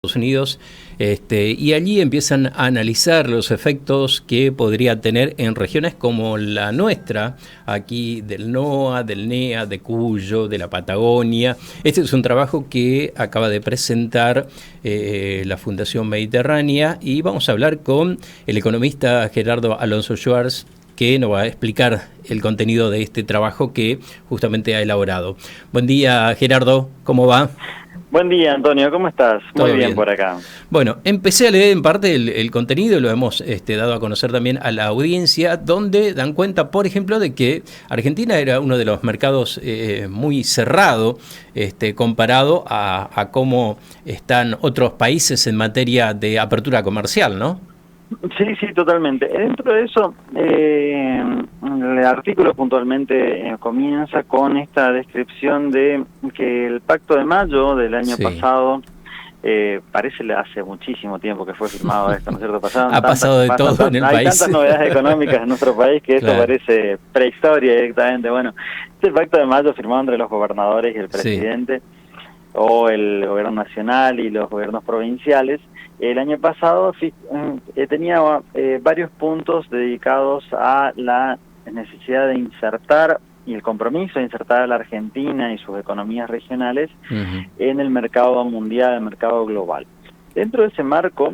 Estados Unidos, y allí empiezan a analizar los efectos que podría tener en regiones como la nuestra, aquí del NOA, del NEA, de Cuyo, de la Patagonia. Este es un trabajo que acaba de presentar la Fundación Mediterránea, y vamos a hablar con el economista Gerardo Alonso Schwartz, que nos va a explicar el contenido de este trabajo que justamente ha elaborado. Buen día, Gerardo, ¿cómo va? Buen día, Antonio, ¿cómo estás? Muy Todo bien bien. por acá. Bueno, empecé a leer en parte el contenido, lo hemos dado a conocer también a la audiencia, donde dan cuenta, por ejemplo, de que Argentina era uno de los mercados muy cerrado, comparado a cómo están otros países en materia de apertura comercial, ¿no? Sí, totalmente. Dentro de eso, el artículo puntualmente comienza con esta descripción de que el Pacto de Mayo del año Sí. pasado, parece hace muchísimo tiempo que fue firmado esto, ¿no es cierto? Ha pasado de todo en el Hay país. tantas novedades económicas en nuestro país que esto Claro. parece prehistoria directamente. Bueno, este Pacto de Mayo firmado entre los gobernadores y el Sí. presidente, o el gobierno nacional y los gobiernos provinciales. El año pasado tenía varios puntos dedicados a la necesidad de insertar y el compromiso de insertar a la Argentina y sus economías regionales Uh-huh. en el mercado mundial, el mercado global. Dentro de ese marco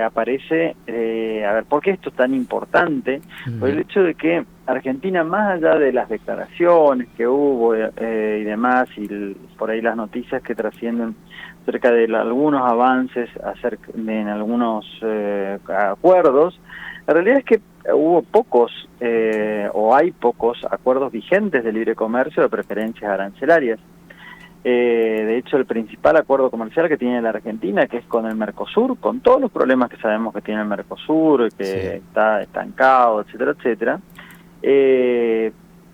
aparece, a ver, ¿por qué esto es tan importante? Por el hecho de que Argentina, más allá de las declaraciones que hubo y demás, y por ahí las noticias que trascienden acerca de algunos avances en algunos acuerdos, la realidad es que hubo pocos, o hay pocos acuerdos vigentes de libre comercio de preferencias arancelarias. De hecho, el principal acuerdo comercial que tiene la Argentina, que es con el Mercosur, con todos los problemas que sabemos que tiene el Mercosur, que Sí. está estancado, etcétera, etcétera,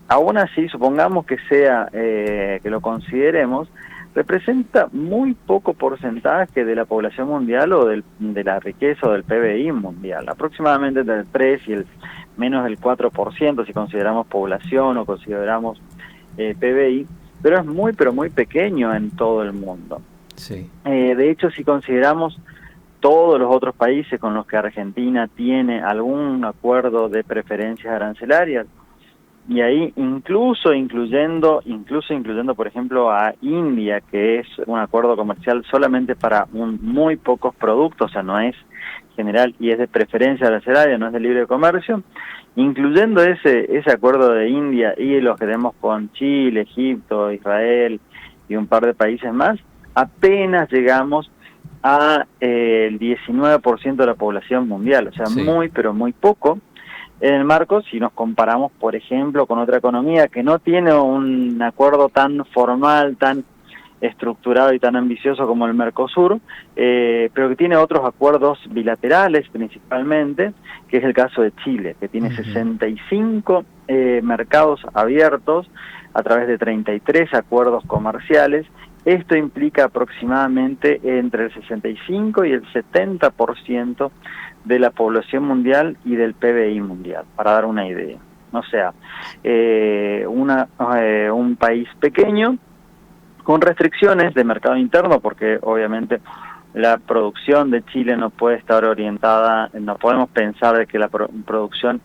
aún así, supongamos que que lo consideremos, representa muy poco porcentaje de la población mundial o de la riqueza o del PBI mundial, aproximadamente entre el 3 y el menos del 4% si consideramos población o consideramos PBI, pero es pero muy pequeño en todo el mundo. Sí. De hecho, si consideramos todos los otros países con los que Argentina tiene algún acuerdo de preferencias arancelarias, y ahí incluso incluyendo, por ejemplo, a India, que es un acuerdo comercial solamente para muy pocos productos, o sea, no es general y es de preferencia arancelaria, no es de libre comercio, incluyendo ese acuerdo de India y los que tenemos con Chile, Egipto, Israel y un par de países más, apenas llegamos a el 19% de la población mundial, o sea, Sí. pero muy poco. En el marco, si nos comparamos, por ejemplo, con otra economía que no tiene un acuerdo tan formal, tan estructurado y tan ambicioso como el Mercosur, pero que tiene otros acuerdos bilaterales principalmente, que es el caso de Chile, que tiene 65 mercados abiertos a través de 33 acuerdos comerciales. Esto implica aproximadamente entre el 65 y el 70% de la población mundial y del PBI mundial, para dar una idea. O sea, un país pequeño, con restricciones de mercado interno, porque obviamente la producción de Chile no puede estar orientada, no podemos pensar de que la producción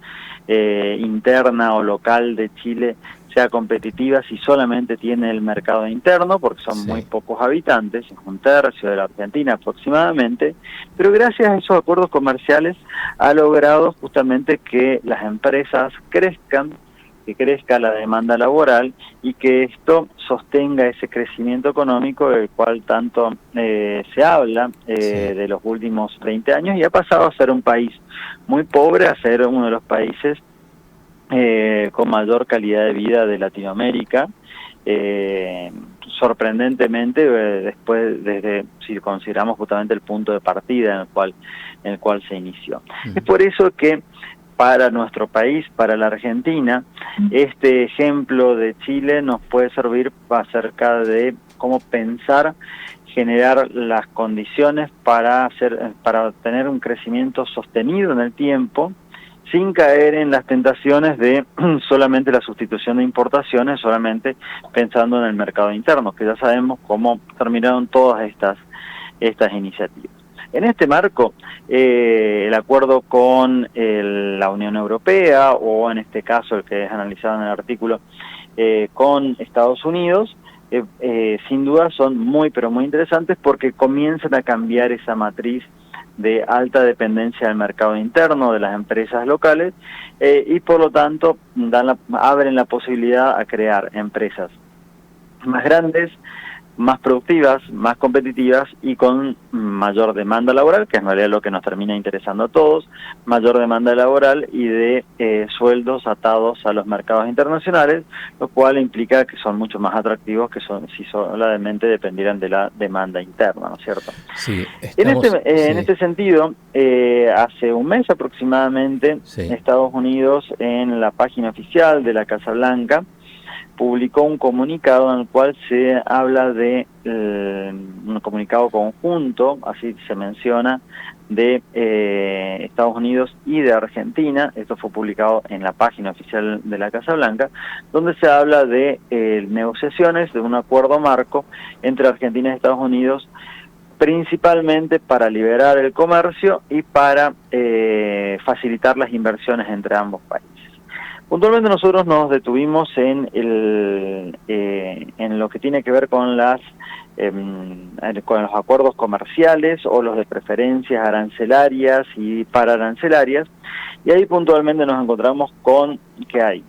interna o local de Chile sea competitiva si solamente tiene el mercado interno, porque son muy pocos habitantes, es un tercio de la Argentina aproximadamente, pero gracias a esos acuerdos comerciales ha logrado justamente que las empresas crezcan, que crezca la demanda laboral y que esto sostenga ese crecimiento económico del cual tanto se habla de los últimos 20 años, y ha pasado a ser un país muy pobre a ser uno de los países con mayor calidad de vida de Latinoamérica, sorprendentemente desde si consideramos justamente el punto de partida en el cual se inició. Es por eso que para nuestro país, para la Argentina, este ejemplo de Chile nos puede servir acerca de cómo pensar, generar las condiciones para tener un crecimiento sostenido en el tiempo, sin caer en las tentaciones de solamente la sustitución de importaciones, solamente pensando en el mercado interno, que ya sabemos cómo terminaron todas estas estas iniciativas. En este marco, el acuerdo con la Unión Europea, o en este caso el que es analizado en el artículo, con Estados Unidos, sin duda son muy pero muy interesantes porque comienzan a cambiar esa matriz de alta dependencia del mercado interno de las empresas locales, y por lo tanto abren la posibilidad a crear empresas más grandes, más productivas, más competitivas y con mayor demanda laboral, que en realidad es lo que nos termina interesando a todos, mayor demanda laboral y de sueldos atados a los mercados internacionales, lo cual implica que son mucho más atractivos que si solamente dependieran de la demanda interna, ¿no es cierto? Sí, En este sentido, hace un mes aproximadamente, Estados Unidos, en la página oficial de la Casa Blanca, publicó un comunicado en el cual se habla de un comunicado conjunto, así se menciona, de Estados Unidos y de Argentina. Esto fue publicado en la página oficial de la Casa Blanca, donde se habla de negociaciones de un acuerdo marco entre Argentina y Estados Unidos, principalmente para liberar el comercio y para facilitar las inversiones entre ambos países. Puntualmente nosotros nos detuvimos en lo que tiene que ver con con los acuerdos comerciales o los de preferencias arancelarias y pararancelarias, y ahí puntualmente nos encontramos con que hay,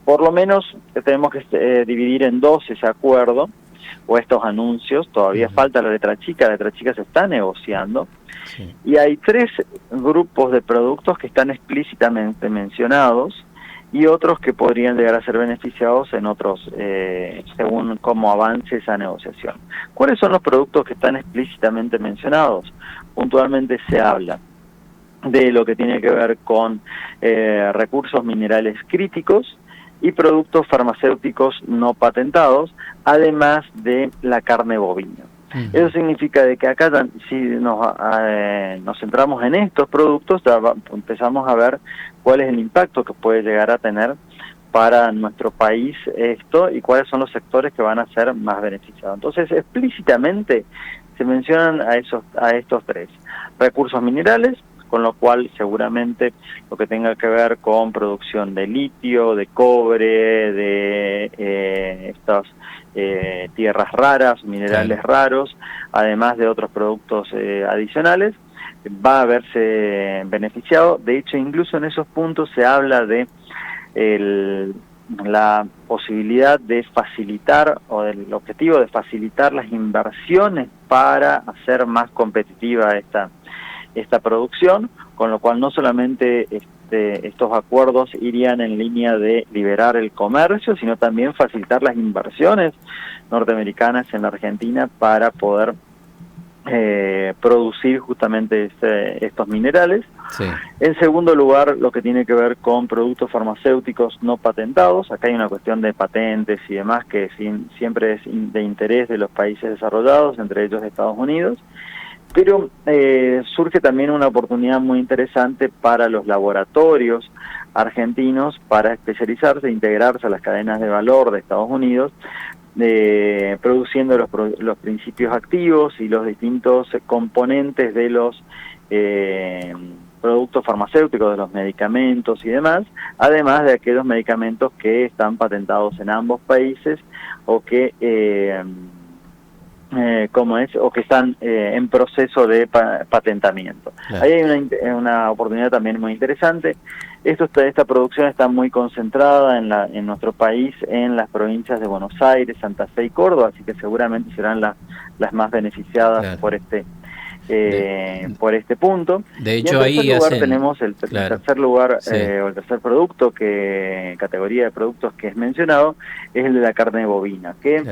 por lo menos tenemos que dividir en dos ese acuerdo o estos anuncios. Todavía falta la letra chica se está negociando, y hay 3 grupos de productos que están explícitamente mencionados, y otros que podrían llegar a ser beneficiados en otros, según cómo avance esa negociación. ¿Cuáles son los productos que están explícitamente mencionados? Puntualmente se habla de lo que tiene que ver con recursos minerales críticos y productos farmacéuticos no patentados, además de la carne bovina. Eso significa de que acá, si nos centramos en estos productos, empezamos a ver cuál es el impacto que puede llegar a tener para nuestro país esto y cuáles son los sectores que van a ser más beneficiados. Entonces, explícitamente se mencionan a estos 3. Recursos minerales, con lo cual seguramente lo que tenga que ver con producción de litio, de cobre, de estas tierras raras, minerales raros, además de otros productos adicionales, va a verse beneficiado. De hecho, incluso en esos puntos se habla de la posibilidad de facilitar, o del objetivo de facilitar las inversiones para hacer más competitiva esta producción, con lo cual no solamente estos acuerdos irían en línea de liberar el comercio, sino también facilitar las inversiones norteamericanas en la Argentina para poder producir justamente estos minerales. En segundo lugar, lo que tiene que ver con productos farmacéuticos no patentados. Acá hay una cuestión de patentes y demás que siempre es de interés de los países desarrollados, entre ellos Estados Unidos. Pero surge también una oportunidad muy interesante para los laboratorios argentinos para especializarse e integrarse a las cadenas de valor de Estados Unidos, produciendo los principios activos y los distintos componentes de los productos farmacéuticos, de los medicamentos y demás, además de aquellos medicamentos que están patentados en ambos países o que o que están en proceso de patentamiento. Claro. Ahí hay una oportunidad también muy interesante. Esta producción está muy concentrada en nuestro país, en las provincias de Buenos Aires, Santa Fe y Córdoba, así que seguramente serán las más beneficiadas, claro, por este punto. De hecho, y en tercer lugar tenemos el tercer lugar, o el tercer producto, categoría de productos que es mencionado, es el de la carne bovina, que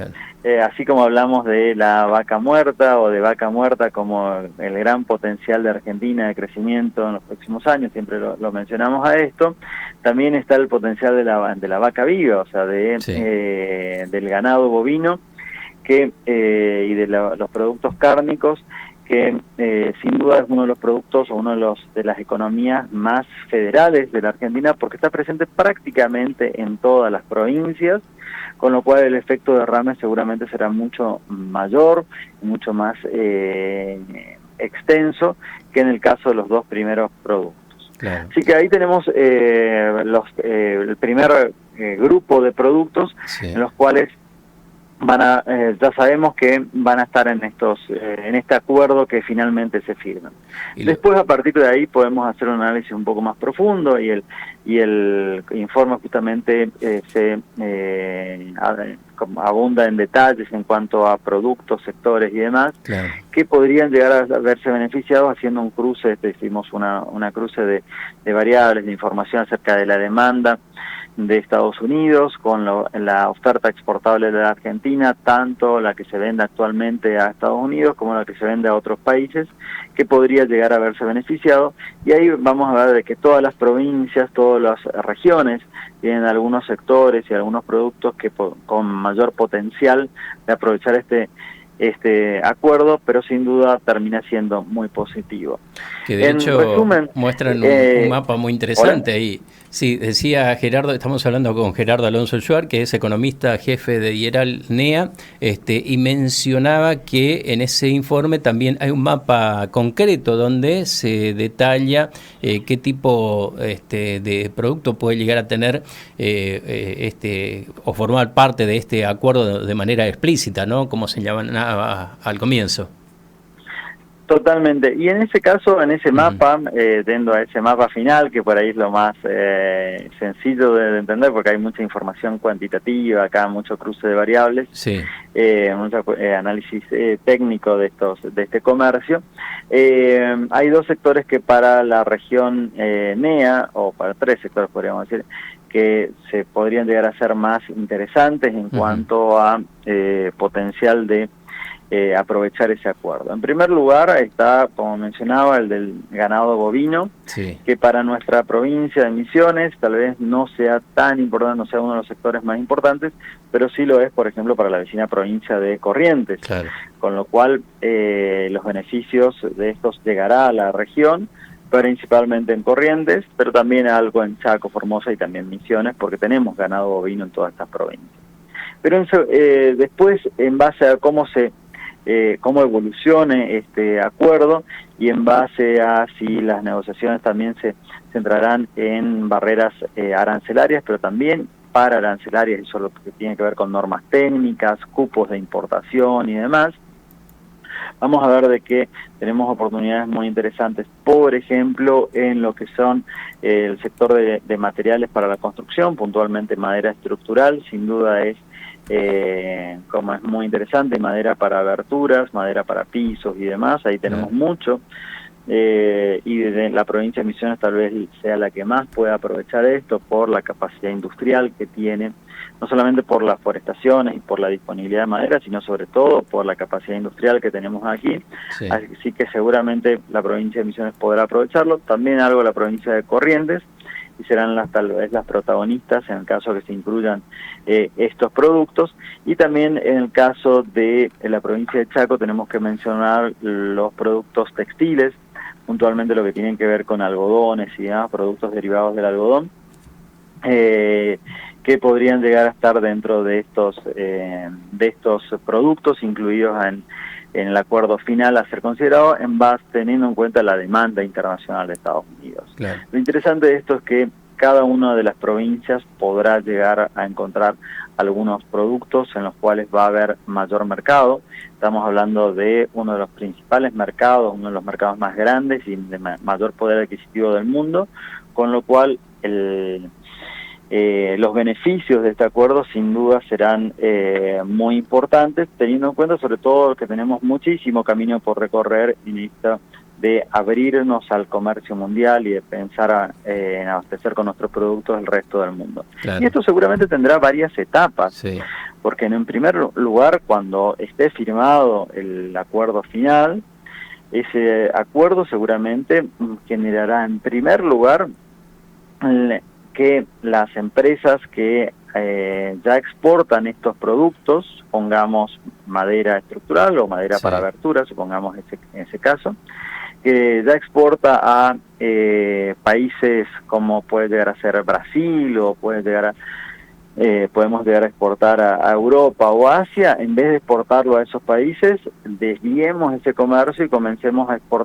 así como hablamos de la vaca muerta o de vaca muerta como el gran potencial de Argentina de crecimiento en los próximos años, siempre lo mencionamos a esto, también está el potencial de la vaca viva, o sea, del ganado bovino y de los productos cárnicos, que sin duda es uno de los productos o de las economías más federales de la Argentina, porque está presente prácticamente en todas las provincias, con lo cual el efecto derrame seguramente será mucho mayor, mucho más extenso que en el caso de los dos primeros productos. Claro. Así que ahí tenemos el primer grupo de productos, sí, en los cuales ya sabemos que van a estar en este acuerdo que finalmente se firma. Después, a partir de ahí, podemos hacer un análisis un poco más profundo y el informe justamente abunda en detalles en cuanto a productos, sectores y demás, claro, que podrían llegar a verse beneficiados haciendo un cruce, hicimos una cruce de variables, de información acerca de la demanda de Estados Unidos con la oferta exportable de la Argentina, tanto la que se vende actualmente a Estados Unidos como la que se vende a otros países, que podría llegar a verse beneficiado, y ahí vamos a ver de que todas las provincias, todas las regiones tienen algunos sectores y algunos productos que con mayor potencial de aprovechar este acuerdo, pero sin duda termina siendo muy positivo. Que de hecho resumen, muestran un mapa muy interesante ahí. Sí, decía Gerardo, estamos hablando con Gerardo Alonso Schuar, que es economista jefe de IERAL NEA, y mencionaba que en ese informe también hay un mapa concreto donde se detalla qué tipo de producto puede llegar a tener o formar parte de este acuerdo de manera explícita, ¿no? Como señalaba al comienzo. Totalmente, y en ese caso, en ese mapa, dentro a ese mapa final, que por ahí es lo más sencillo de entender, porque hay mucha información cuantitativa, acá mucho cruce de variables, sí, mucho análisis técnico de este comercio. Hay dos sectores que para la región NEA, o para tres sectores podríamos decir, que se podrían llegar a ser más interesantes en cuanto a potencial de aprovechar ese acuerdo. En primer lugar está, como mencionaba, el del ganado bovino, sí, que para nuestra provincia de Misiones tal vez no sea tan importante, no sea uno de los sectores más importantes, pero sí lo es, por ejemplo, para la vecina provincia de Corrientes, claro, con lo cual los beneficios de estos llegará a la región, principalmente en Corrientes, pero también algo en Chaco, Formosa y también Misiones, porque tenemos ganado bovino en todas estas provincias. Pero después, en base a cómo evolucione este acuerdo y en base a si las negociaciones también se centrarán en barreras arancelarias, pero también pararancelarias, eso es lo que tiene que ver con normas técnicas, cupos de importación y demás. Vamos a ver de que tenemos oportunidades muy interesantes, por ejemplo, en lo que son el sector de materiales para la construcción, puntualmente madera estructural, sin duda como es muy interesante, madera para aberturas, madera para pisos y demás, ahí tenemos mucho, y desde la provincia de Misiones tal vez sea la que más pueda aprovechar esto por la capacidad industrial que tiene, no solamente por las forestaciones y por la disponibilidad de madera, sino sobre todo por la capacidad industrial que tenemos aquí, sí, así que seguramente la provincia de Misiones podrá aprovecharlo, también algo la provincia de Corrientes, y serán tal vez las protagonistas en el caso que se incluyan estos productos, y también en el caso de la provincia de Chaco tenemos que mencionar los productos textiles, puntualmente lo que tienen que ver con algodones y demás, productos derivados del algodón, que podrían llegar a estar dentro de estos productos incluidos en el acuerdo final a ser considerado teniendo en cuenta la demanda internacional de Estados Unidos. Claro. Lo interesante de esto es que cada una de las provincias podrá llegar a encontrar algunos productos en los cuales va a haber mayor mercado. Estamos hablando de uno de los principales mercados, uno de los mercados más grandes y de mayor poder adquisitivo del mundo, con lo cual los beneficios de este acuerdo sin duda serán muy importantes, teniendo en cuenta sobre todo que tenemos muchísimo camino por recorrer en esta de abrirnos al comercio mundial y de pensar en abastecer con nuestros productos el resto del mundo. Claro. Y esto seguramente tendrá varias etapas, sí, porque en primer lugar, cuando esté firmado el acuerdo final, ese acuerdo seguramente generará en primer lugar que las empresas que ya exportan estos productos, pongamos madera estructural o madera para abertura, supongamos en ese caso, que ya exporta a países como puede llegar a ser Brasil o puede llegar a podemos llegar a exportar a Europa o Asia. En vez de exportarlo a esos países, desviemos ese comercio y comencemos a exportar